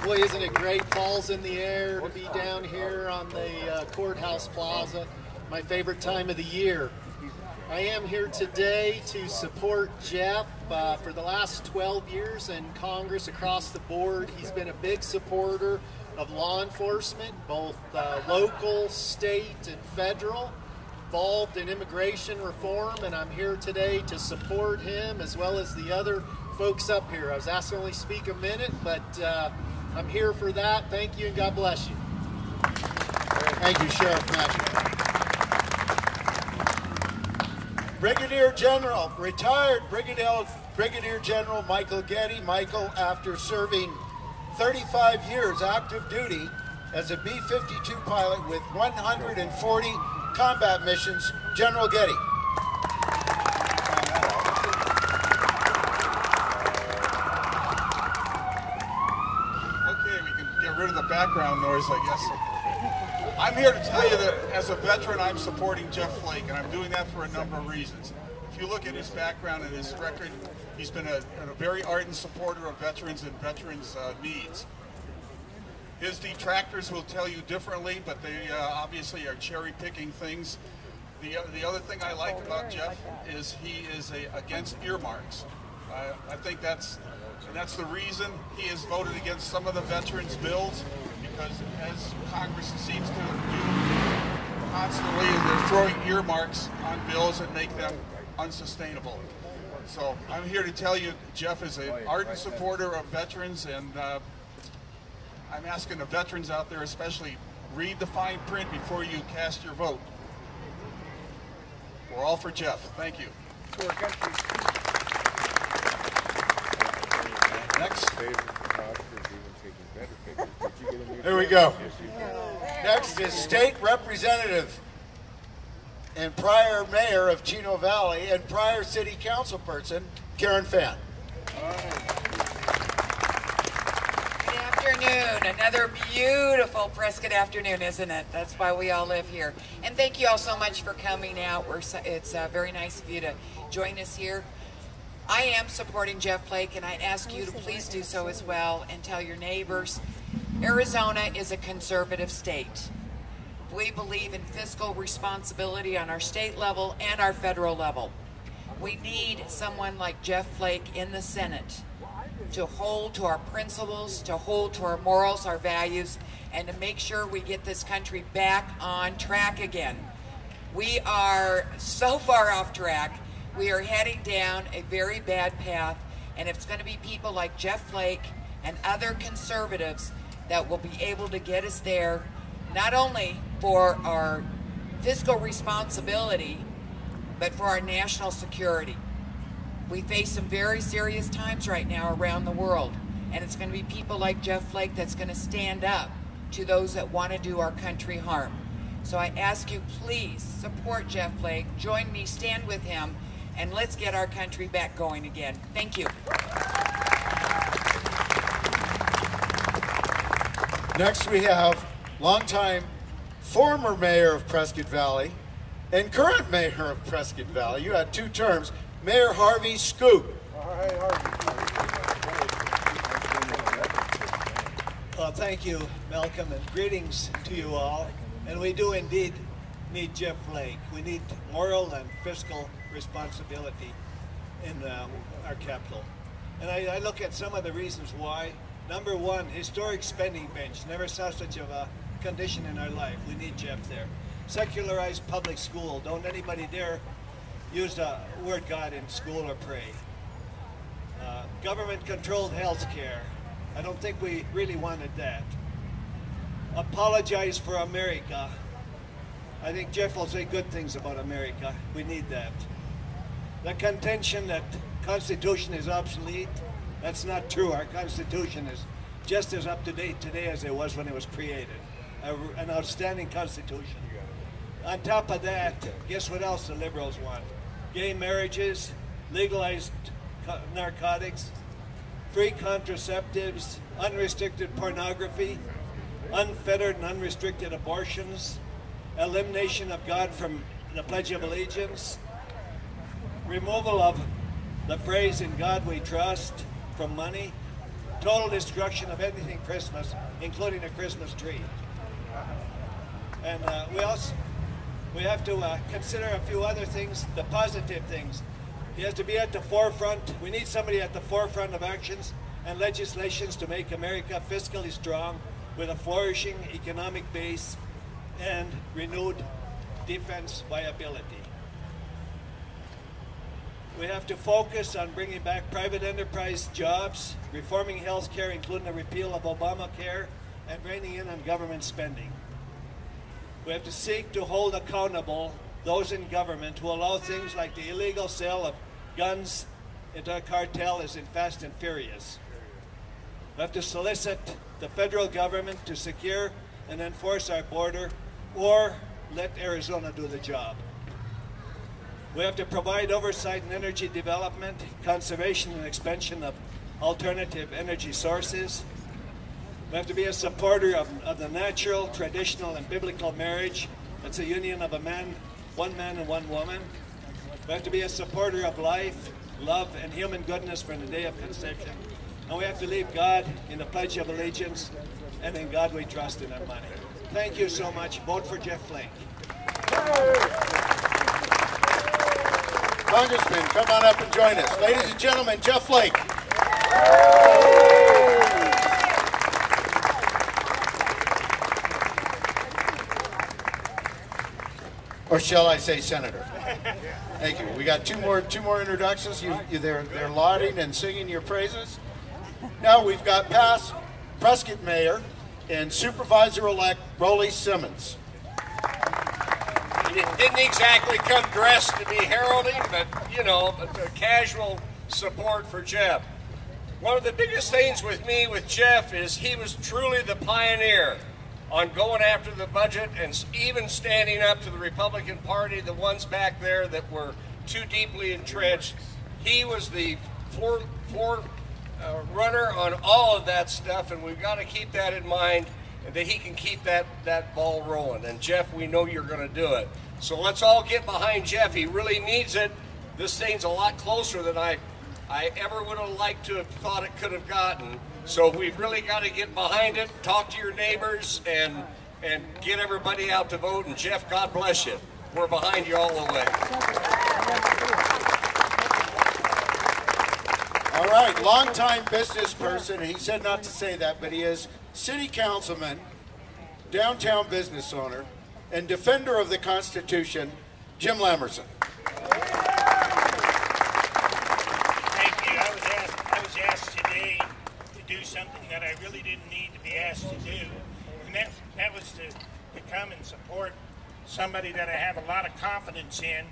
Boy, isn't it great? Fall's in the air to be down here on the Courthouse Plaza. My favorite time of the year. I am here today to support Jeff. For the last 12 years in Congress across the board, he's been a big supporter of law enforcement, both local, state, and federal, involved in immigration reform, and I'm here today to support him as well as the other folks up here. I was asked to only speak a minute, but I'm here for that. Thank you and God bless you. Thank you, Sheriff Matthew. Brigadier General, retired Brigadier General Michael Getty. Michael, after serving 35 years active duty as a B-52 pilot with 140 combat missions, General Getty. Okay, we can get rid of the background noise, I guess. I'm here to tell you that as a veteran, I'm supporting Jeff Flake, and I'm doing that for a number of reasons. If you look at his background and his record, he's been a very ardent supporter of veterans and veterans' needs. His detractors will tell you differently, but they obviously are cherry-picking things. The other thing I like about Jeff is he is against earmarks. I think that's the reason he has voted against some of the veterans' bills, because as Congress seems to do constantly, they're throwing earmarks on bills that make them unsustainable. So I'm here to tell you Jeff is an ardent supporter of veterans, and I'm asking the veterans out there especially, read the fine print before you cast your vote. We're all for Jeff. Thank you. Next. Here we go. Next is State Representative and prior Mayor of Chino Valley and prior City Council person, Karen Fan. Good afternoon. Another beautiful Prescott afternoon, isn't it? That's why we all live here. And thank you all so much for coming out. It's very nice of you to join us here. I am supporting Jeff Flake, and I ask you to please do so as well, and tell your neighbors. Arizona is a conservative state. We believe in fiscal responsibility on our state level and our federal level. We need someone like Jeff Flake in the Senate to hold to our principles, to hold to our morals, our values, and to make sure we get this country back on track again. We are so far off track. We are heading down a very bad path, and it's going to be people like Jeff Flake and other conservatives that will be able to get us there, not only for our fiscal responsibility, but for our national security. We face some very serious times right now around the world, and it's going to be people like Jeff Flake that's going to stand up to those that want to do our country harm. So I ask you, please support Jeff Flake, join me, stand with him, and let's get our country back going again. Thank you. Next we have longtime former mayor of Prescott Valley and current mayor of Prescott Valley. You had 2 terms, Mayor Harvey Scoop. Well, thank you, Malcolm, and greetings to you all. And we do indeed need Jeff Flake. We need moral and fiscal responsibility in our capital. And I look at some of the reasons why. Number one, historic spending bench. Never saw such of a condition in our life. We need Jeff there. Secularized public school. Don't anybody dare use the word God in school or pray. Government-controlled health care. I don't think we really wanted that. Apologize for America. I think Jeff will say good things about America. We need that. The contention that Constitution is obsolete, that's not true. Our Constitution is just as up to date today as it was when it was created. An outstanding Constitution. On top of that, guess what else the liberals want? Gay marriages, legalized narcotics, free contraceptives, unrestricted pornography, unfettered and unrestricted abortions, elimination of God from the Pledge of Allegiance, removal of the phrase "in God we trust" from money, total destruction of anything Christmas, including a Christmas tree. And we have to consider a few other things, the positive things. He has to be at the forefront. We need somebody at the forefront of actions and legislations to make America fiscally strong with a flourishing economic base and renewed defense viability. We have to focus on bringing back private enterprise jobs, reforming health care, including the repeal of Obamacare, and reining in on government spending. We have to seek to hold accountable those in government who allow things like the illegal sale of guns into a cartel as in Fast and Furious. We have to solicit the federal government to secure and enforce our border, or let Arizona do the job. We have to provide oversight in energy development, conservation and expansion of alternative energy sources. We have to be a supporter of the natural, traditional, and biblical marriage. That's a union of one man and one woman. We have to be a supporter of life, love, and human goodness from the day of conception. And we have to leave God in the Pledge of Allegiance, and in God we trust in our money. Thank you so much. Vote for Jeff Flake. Congressman, come on up and join us. Ladies and gentlemen, Jeff Flake. Or shall I say Senator? Thank you. We got two more introductions. They're lauding and singing your praises. Now we've got past Prescott Mayor and Supervisor-elect Rollie Simmons. He didn't exactly come dressed to be heralding, but, you know, a casual support for Jeff. One of the biggest things with me with Jeff is he was truly the pioneer on going after the budget and even standing up to the Republican Party, the ones back there that were too deeply entrenched. He was the runner on all of that stuff, and we've got to keep that in mind, and that he can keep that ball rolling. And Jeff, we know you're going to do it. So let's all get behind Jeff. He really needs it. This thing's a lot closer than I ever would have liked to have thought it could have gotten. So we've really got to get behind it, talk to your neighbors, and get everybody out to vote. And Jeff, God bless you. We're behind you all the way. All right, longtime business person. He said not to say that, but he is city councilman, downtown business owner, and defender of the Constitution, Jim Lamerson. Thank you. I was asked today to do something that I really didn't need to be asked to do, and that was to come and support somebody that I have a lot of confidence in,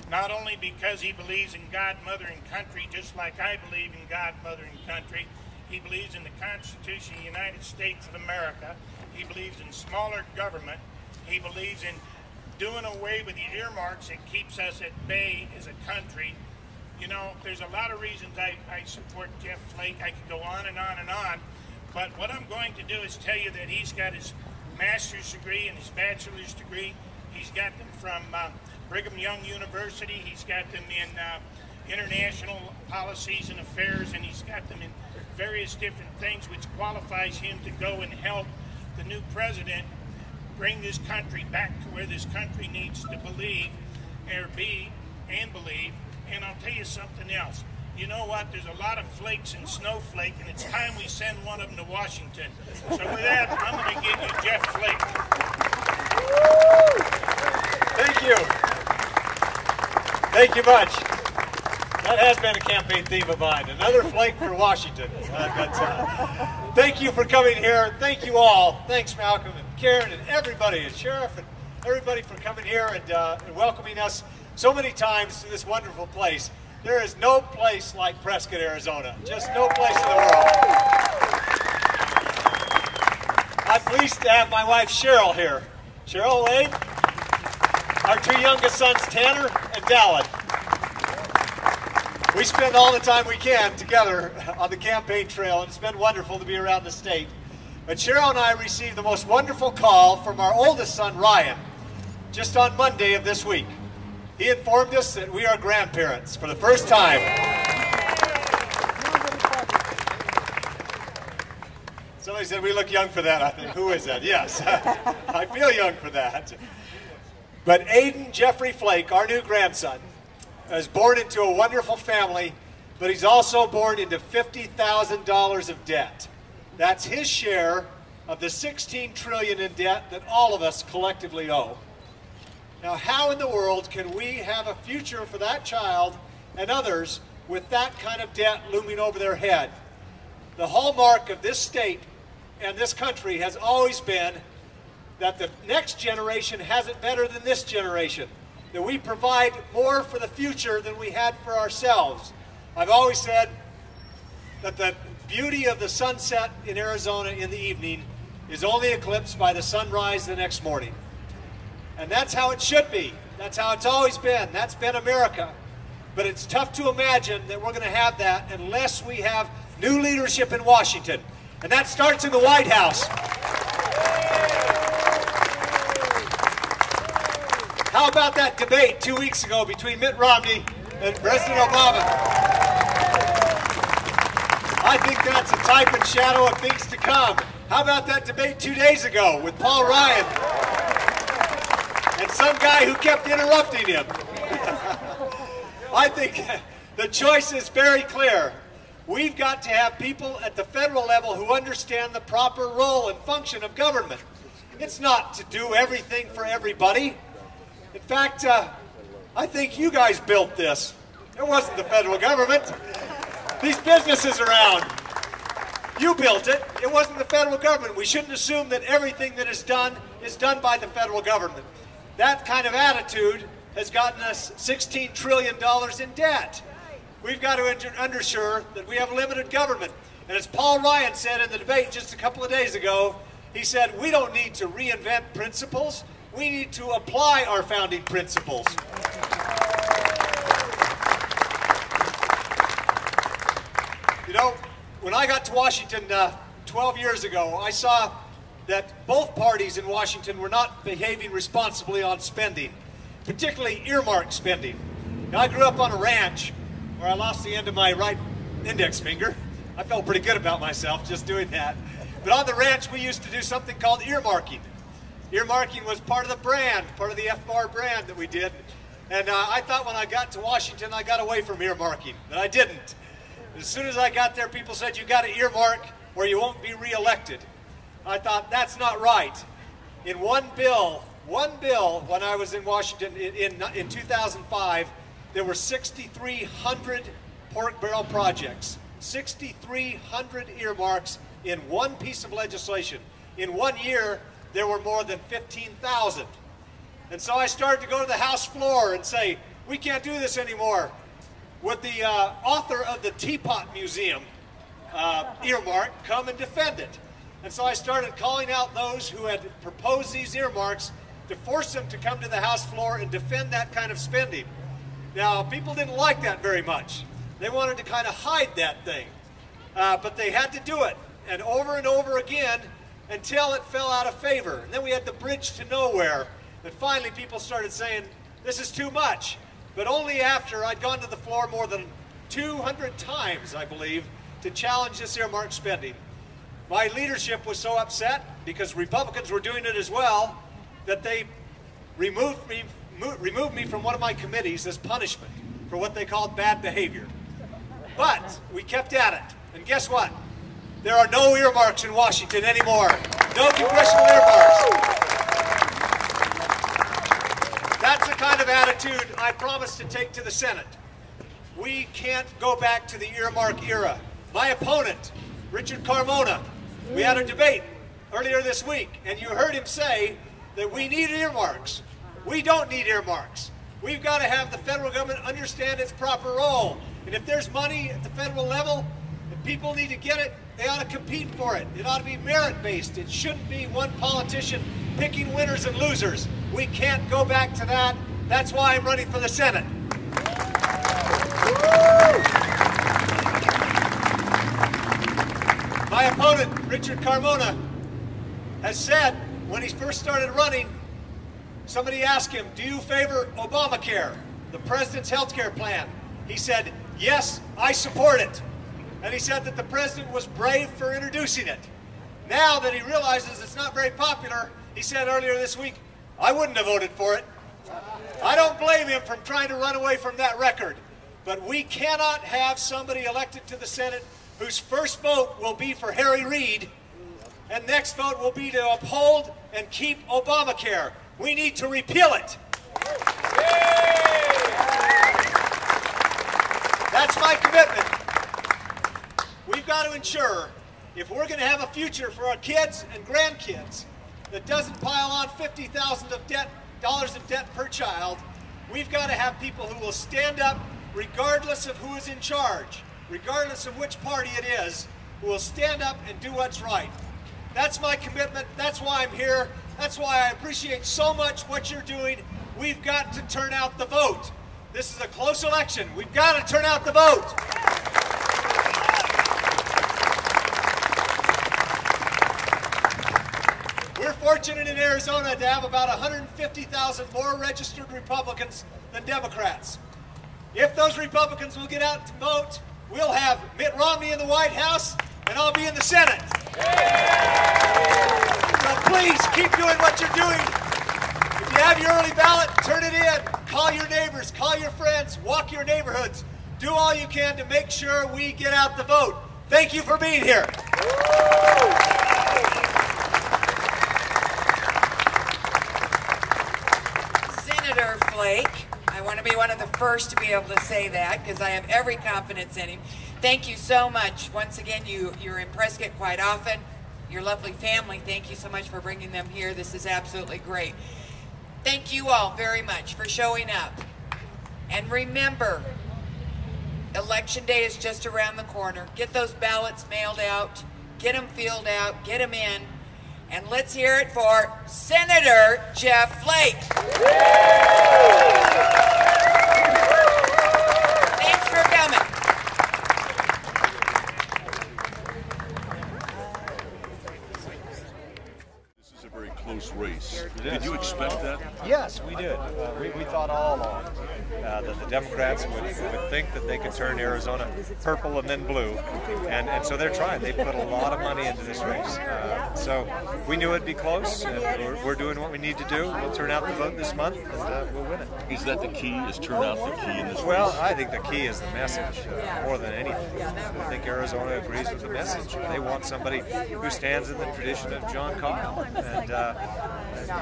not only because he believes in God, mother, and country, just like I believe in God, mother, and country. He believes in the Constitution of the United States of America. He believes in smaller government. He believes in doing away with the earmarks that keeps us at bay as a country. You know, there's a lot of reasons I support Jeff Flake. I could go on and on and on. But what I'm going to do is tell you that he's got his master's degree and his bachelor's degree. He's got them from Brigham Young University. He's got them in international policies and affairs, and he's got them in various different things, which qualifies him to go and help the new president bring this country back to where this country needs to believe, or be, and believe. And I'll tell you something else. You know what? There's a lot of flakes and snowflake, and it's time we send one of them to Washington. So with that, I'm going to give you Jeff Flake. Thank you. Thank you much. That has been a campaign theme of mine. Another flake for Washington. Thank you for coming here. Thank you all. Thanks, Malcolm and Karen and everybody, and Sheriff and everybody for coming here and welcoming us so many times to this wonderful place. There is no place like Prescott, Arizona. Just no place in the world. I'm pleased to have my wife Cheryl here. Cheryl, wave. Our two youngest sons, Tanner and Dallin. We spend all the time we can together on the campaign trail, and it's been wonderful to be around the state. But Cheryl and I received the most wonderful call from our oldest son, Ryan, just on Monday of this week. He informed us that we are grandparents for the first time. Somebody said we look young for that. I think, who is that? Yes, I feel young for that. But Aiden Jeffrey Flake, our new grandson, is born into a wonderful family, but he's also born into $50,000 of debt. That's his share of the $16 trillion in debt that all of us collectively owe. Now, how in the world can we have a future for that child and others with that kind of debt looming over their head? The hallmark of this state and this country has always been that the next generation has it better than this generation, that we provide more for the future than we had for ourselves. I've always said that the beauty of the sunset in Arizona in the evening is only eclipsed by the sunrise the next morning. And that's how it should be. That's how it's always been. That's been America. But it's tough to imagine that we're going to have that unless we have new leadership in Washington. And that starts in the White House. How about that debate 2 weeks ago between Mitt Romney and President Obama? I think that's a type and shadow of things to come. How about that debate 2 days ago with Paul Ryan and some guy who kept interrupting him? I think the choice is very clear. We've got to have people at the federal level who understand the proper role and function of government. It's not to do everything for everybody. In fact, I think you guys built this. It wasn't the federal government. These businesses around, you built it. It wasn't the federal government. We shouldn't assume that everything that is done by the federal government. That kind of attitude has gotten us $16 trillion in debt. We've got to ensure that we have limited government. And as Paul Ryan said in the debate just a couple of days ago, he said, we don't need to reinvent principles. We need to apply our founding principles. You know, when I got to Washington 12 years ago, I saw that both parties in Washington were not behaving responsibly on spending, particularly earmark spending. Now, I grew up on a ranch where I lost the end of my right index finger. I felt pretty good about myself just doing that. But on the ranch, we used to do something called earmarking. Earmarking was part of the brand, part of the F-bar brand that we did. And I thought when I got to Washington, I got away from earmarking, but I didn't. As soon as I got there, people said, you got to earmark or you won't be reelected. I thought, that's not right. In one bill, when I was in Washington in 2005, there were 6,300 pork barrel projects, 6,300 earmarks in one piece of legislation. In 1 year, there were more than 15,000. And so I started to go to the House floor and say, we can't do this anymore. Would the author of the Teapot Museum earmark come and defend it? And so I started calling out those who had proposed these earmarks to force them to come to the House floor and defend that kind of spending. Now, people didn't like that very much. They wanted to kind of hide that thing. But they had to do it, and over again, until it fell out of favor. And then we had the bridge to nowhere. And finally, people started saying, this is too much. But only after I'd gone to the floor more than 200 times, I believe, to challenge this earmark spending. My leadership was so upset, because Republicans were doing it as well, that they removed me from one of my committees as punishment for what they called bad behavior. But we kept at it. And guess what? There are no earmarks in Washington anymore. No congressional earmarks. That's the kind of attitude I promised to take to the Senate. We can't go back to the earmark era. My opponent, Richard Carmona, we had a debate earlier this week, and you heard him say that we need earmarks. We don't need earmarks. We've got to have the federal government understand its proper role. And if there's money at the federal level, if people need to get it, they ought to compete for it. It ought to be merit-based. It shouldn't be one politician picking winners and losers. We can't go back to that. That's why I'm running for the Senate. My opponent, Richard Carmona, has said when he first started running, somebody asked him, do you favor Obamacare, the president's health care plan? He said, yes, I support it. And he said that the president was brave for introducing it. Now that he realizes it's not very popular, he said earlier this week, I wouldn't have voted for it. I don't blame him from trying to run away from that record. But we cannot have somebody elected to the Senate whose first vote will be for Harry Reid, and next vote will be to uphold and keep Obamacare. We need to repeal it. That's my commitment. We've got to ensure, if we're going to have a future for our kids and grandkids that doesn't pile on $50,000 of dollars in debt per child, we've got to have people who will stand up regardless of who is in charge, regardless of which party it is, who will stand up and do what's right. That's my commitment. That's why I'm here. That's why I appreciate so much what you're doing. We've got to turn out the vote. This is a close election. We've got to turn out the vote. We're fortunate in Arizona to have about 150,000 more registered Republicans than Democrats. If those Republicans will get out to vote, we'll have Mitt Romney in the White House, and I'll be in the Senate. So please keep doing what you're doing. If you have your early ballot, turn it in. Call your neighbors, call your friends, walk your neighborhoods. Do all you can to make sure we get out the vote. Thank you for being here. Senator Flake, I want to be one of the first to be able to say that because I have every confidence in him. Thank you so much. Once again, you're in Prescott quite often. Your lovely family, thank you so much for bringing them here. This is absolutely great. Thank you all very much for showing up. And remember, Election Day is just around the corner. Get those ballots mailed out, get them filled out, get them in, and let's hear it for Senator Jeff Flake. Thanks for coming. Close race. Did you expect that? Yes, we did. We thought all along that the Democrats would think that they could turn Arizona purple and then blue, and so they're trying. They put a lot of money into this race. So we knew it'd be close, and we're doing what we need to do. We'll turn out the vote this month, and we'll win it. Is that the key? Is turn out the key in this race? Well, I think the key is the message more than anything. I think Arizona agrees with the message. They want somebody who stands in the tradition of John Kyle, and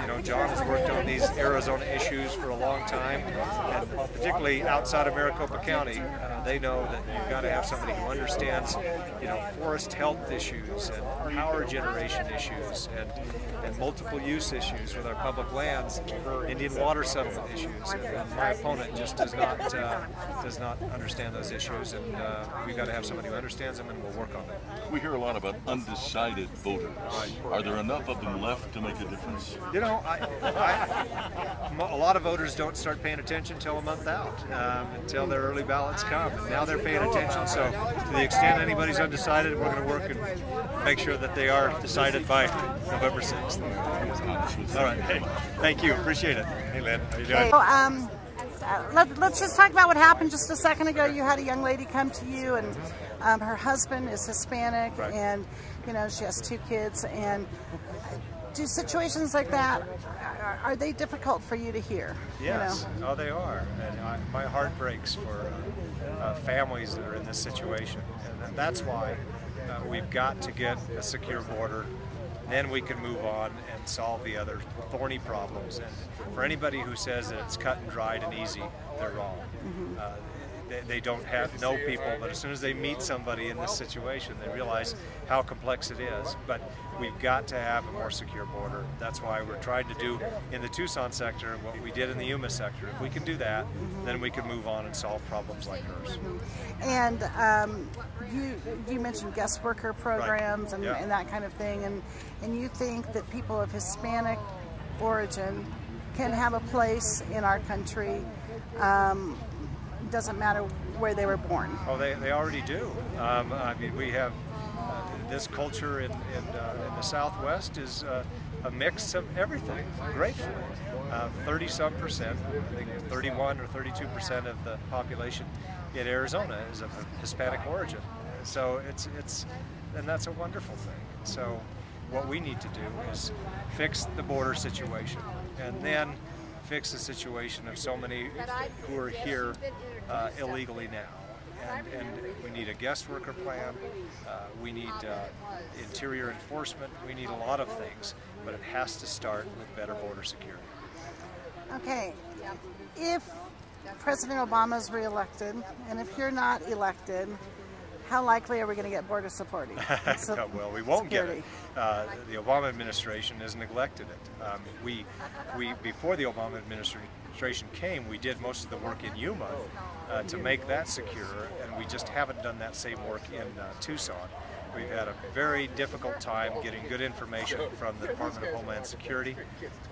you know, John has worked on these Arizona issues for a long time, and particularly outside of Maricopa County, they know that you've got to have somebody who understands, you know, forest health issues and power generation issues and multiple use issues with our public lands, Indian water settlement issues. And my opponent just does not understand those issues, and we've got to have somebody who understands them, and we'll work on them. We hear a lot about undecided voters. Are there enough of them left to make a difference? You know, a lot of voters don't start paying attention until a month out, until their early ballots come. And now they're paying attention, so to the extent anybody's undecided, we're going to work and make sure that they are decided by November 6th. All right. Hey, thank you. Appreciate it. Hey, Lynn. How you doing? Let's just talk about what happened just a second ago. You had a young lady come to you, and her husband is Hispanic, right. And you know, she has 2 kids. And do situations like that, are they difficult for you to hear? Yes, you know? Oh, they are. And my heart breaks for families that are in this situation, and that's why we've got to get a secure border. Then we can move on and solve the other thorny problems. And for anybody who says that it's cut and dried and easy, they're wrong. They don't know people, but as soon as they meet somebody in this situation, they realize how complex it is. But we've got to have a more secure border. That's why we're trying to do in the Tucson sector what we did in the Yuma sector. If we can do that, then we can move on and solve problems like hers. And you mentioned guest worker programs, right. and that kind of thing, and you think that people of Hispanic origin can have a place in our country. Doesn't matter where they were born. Oh, they already do. I mean, we have this culture in the Southwest is a mix of everything, gratefully. 30-some%, I think 31 or 32% of the population in Arizona is of Hispanic origin. So and that's a wonderful thing. So what we need to do is fix the border situation, and then fix the situation of so many who are here illegally now. And we need a guest worker plan, we need interior enforcement, we need a lot of things, but it has to start with better border security. Okay, if President Obama is reelected, and if you're not elected, how likely are we going to get border security? Well, we won't get it. The Obama administration has neglected it. We before the Obama administration came, we did most of the work in Yuma to make that secure, and we just haven't done that same work in Tucson. We've had a very difficult time getting good information from the Department of Homeland Security,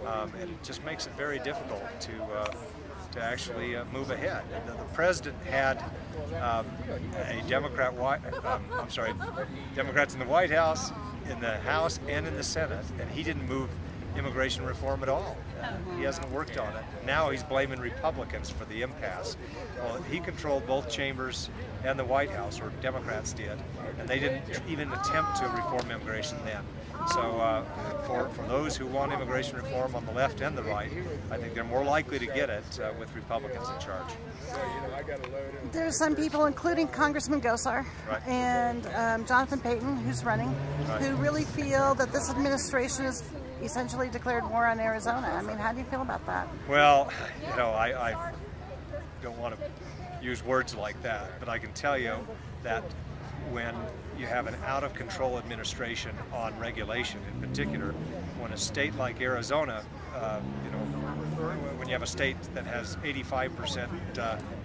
and it just makes it very difficult to actually move ahead. And the president had Democrats in the White House, in the House, and in the Senate, and he didn't move immigration reform at all. He hasn't worked on it. Now he's blaming Republicans for the impasse. Well, he controlled both chambers and the White House, or Democrats did, and they didn't even attempt to reform immigration then. So for those who want immigration reform on the left and the right, I think they're more likely to get it with Republicans in charge. There's some people, including Congressman Gosar and Jonathan Payton, who's running, who really feel that this administration has essentially declared war on Arizona. I mean, how do you feel about that? Well, you know, I don't want to use words like that, but I can tell you that when you have an out-of-control administration on regulation, in particular, when a state like Arizona, you know, when you have a state that has 85%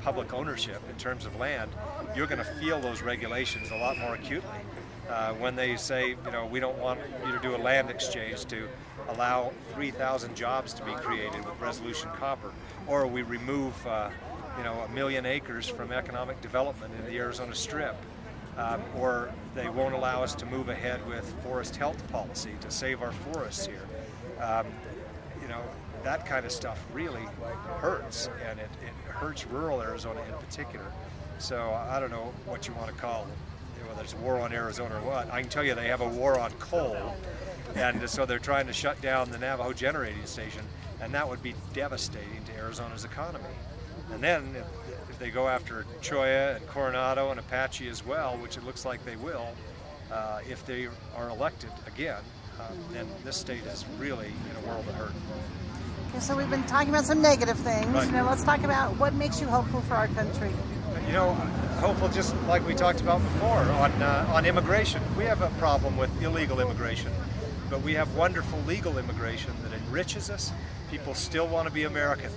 public ownership in terms of land, you're going to feel those regulations a lot more acutely. When they say, you know, we don't want you to do a land exchange to allow 3,000 jobs to be created with Resolution Copper, or we remove, you know, 1 million acres from economic development in the Arizona Strip. Or they won't allow us to move ahead with forest health policy to save our forests here. You know, that kind of stuff really hurts, and it hurts rural Arizona in particular. So I don't know what you want to call it, whether it's a war on Arizona or what. I can tell you they have a war on coal, and so they're trying to shut down the Navajo generating station, and that would be devastating to Arizona's economy. And then if they go after Cholla and Coronado and Apache as well, which it looks like they will, if they are elected again, then this state is really in a world of hurt. Okay, so we've been talking about some negative things. Right. Now let's talk about what makes you hopeful for our country. You know, hopeful, just like we talked about before on immigration. We have a problem with illegal immigration, but we have wonderful legal immigration that enriches us. People still want to be American.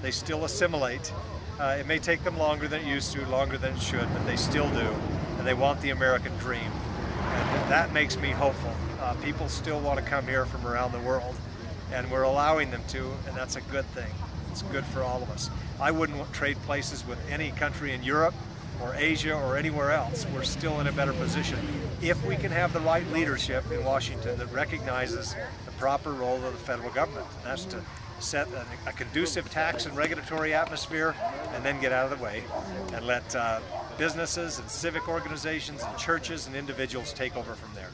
They still assimilate. It may take them longer than it used to, longer than it should, but they still do, and they want the American dream. And that makes me hopeful. People still want to come here from around the world, and we're allowing them to, and that's a good thing. It's good for all of us. I wouldn't trade places with any country in Europe or Asia or anywhere else. We're still in a better position if we can have the right leadership in Washington that recognizes the proper role of the federal government. And that's to set a conducive tax and regulatory atmosphere, and then get out of the way and let businesses and civic organizations and churches and individuals take over from there.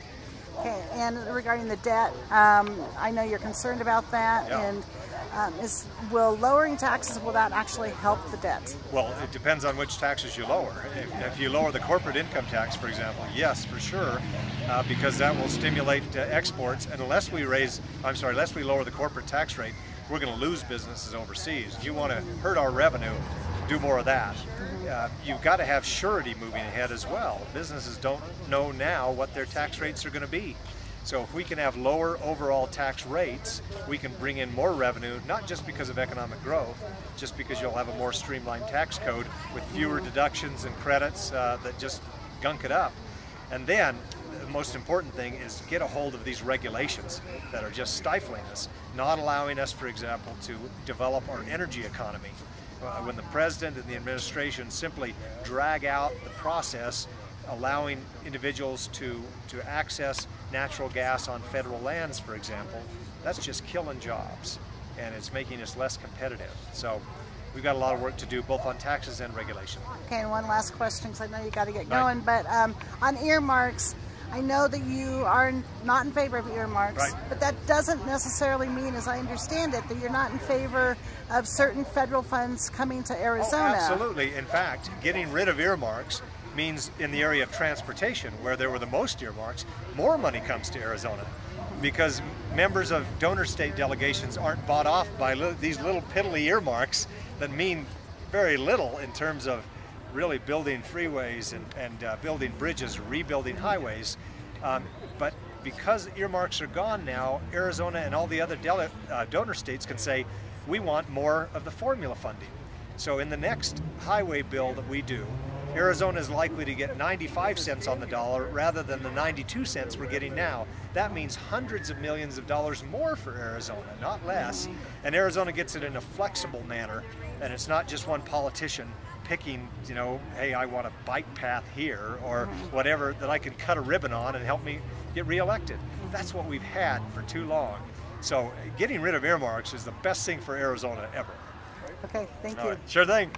Okay, and regarding the debt, I know you're concerned about that, Yeah. and will lowering taxes, will that actually help the debt? Well, it depends on which taxes you lower. If you lower the corporate income tax, for example, yes, for sure, because that will stimulate exports, and unless we lower the corporate tax rate, we're going to lose businesses overseas. If you want to hurt our revenue, do more of that. You've got to have surety moving ahead as well. Businesses don't know now what their tax rates are going to be. So if we can have lower overall tax rates, we can bring in more revenue, not just because of economic growth, just because you'll have a more streamlined tax code with fewer deductions and credits that just gunk it up. And then the most important thing is get a hold of these regulations that are just stifling us, not allowing us, for example, to develop our energy economy. When the president and the administration simply drag out the process, allowing individuals to access natural gas on federal lands, for example, that's just killing jobs, and it's making us less competitive. So we've got a lot of work to do, both on taxes and regulation. Okay, and one last question, because I know you got to get going, but on earmarks, I know that you are not in favor of earmarks, right, but that doesn't necessarily mean, as I understand it, that you're not in favor of certain federal funds coming to Arizona. Oh, absolutely. In fact, getting rid of earmarks means in the area of transportation, where there were the most earmarks, more money comes to Arizona, because members of donor state delegations aren't bought off by these little piddly earmarks that mean very little in terms of really building freeways and building bridges, rebuilding highways. But because earmarks are gone now, Arizona and all the other donor states can say, we want more of the formula funding. So in the next highway bill that we do, Arizona is likely to get 95 cents on the dollar rather than the 92 cents we're getting now. That means hundreds of millions of dollars more for Arizona, not less. And Arizona gets it in a flexible manner, and it's not just one politician picking, you know, hey, I want a bike path here or whatever that I can cut a ribbon on and help me get reelected. That's what we've had for too long. So getting rid of earmarks is the best thing for Arizona ever. Okay, thank All you. right. Sure thing.